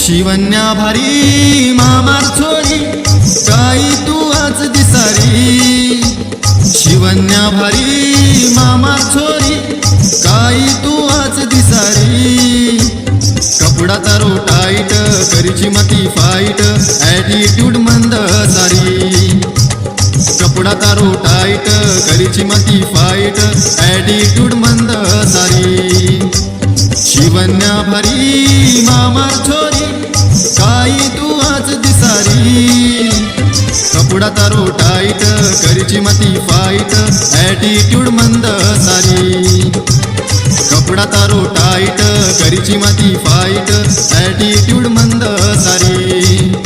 शिवन्या भारी मामार छोरी काही तू आज दिसारी शिवन्या भारी मामार छोरी काही तू आज दिसारी कपडा तारो टाईट करीची मती फाईट ॲटिट्यूड मंद सारी कपडा तारो टाईट करीची मती फाईट ॲटिट्यूड मंद सारी शिवन्या भारी मामार छोरी काही तू आज दिसारी कपडा तारो टाईट करीची मती फाईट ॲटिट्यूड मंद सारी कपडा तारो टाईट करीची मती फाईट ॲटिट्यूड मंद सारी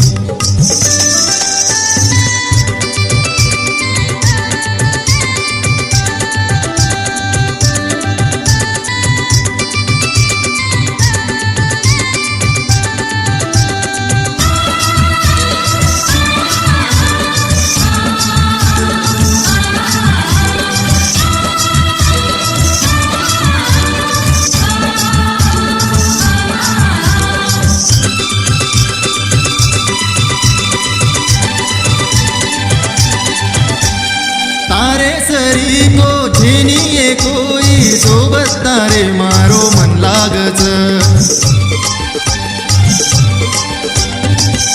तारे सरी को झेनिये कोई सोबत तारे मारो मन लागच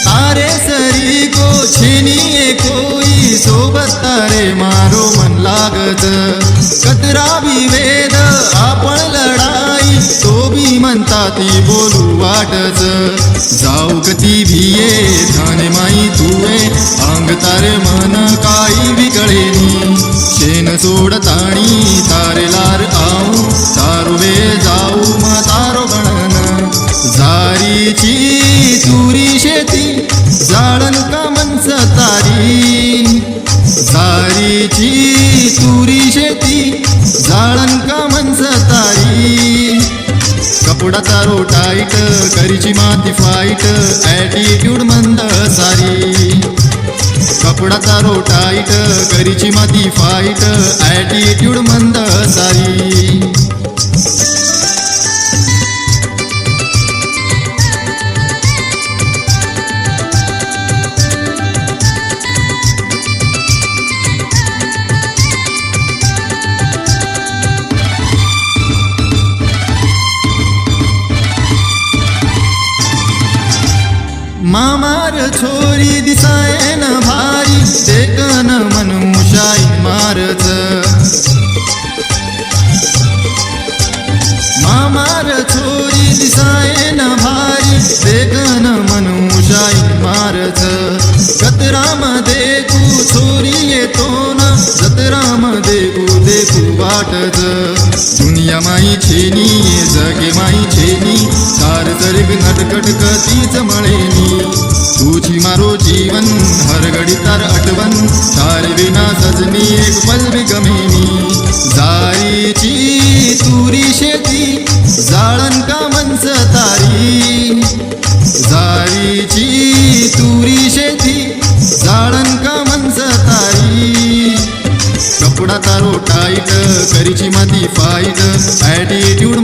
तारे सरी को झेनिये कोई सोबत तारे मारो मन लागच कतरा भी वेद आपण लढाई तो भी म्हणता ती बोलू वाटच जाऊ कती भिये ठाणे माई तुवे अंग तारे मन काही बिकळेनी शेन सोडताणी तारे लार आऊ तारुवे जाऊ म तारो गणन जारीची तुरी शेती जाळन का मनस तारी जारीची तुरी शेती जाळन का मनस तारी कपडा तारो टाईट करीची माती फाईट ॲटिट्यूड मंद सारी कपडा तारो टाईट करीची माती फाईट ॲटिट्यूड मंद सारी मामार छोरी दिसायन भारी देखन मनुषाई मारच मामार छोरी दिसायन भारी देखन मनुषाई मारच कतरामध्ये कू छोरी येतो ना जतरामध्ये कू देखू वाटच दुनिया माई छेनी जगे माई छेनी सार जरीग नटकट कतीच मळेनी तुझी मारो जीवन हरगडी तार आठवण तारे विना सजनी एक पल भी गमेनी जारीची तुरी शेती जाळन का मनस तारी जारीची तुरी शेती जाळन का मनस तारी कपडा तारो टाईट करीची माती फाईट ॲटिट्यूड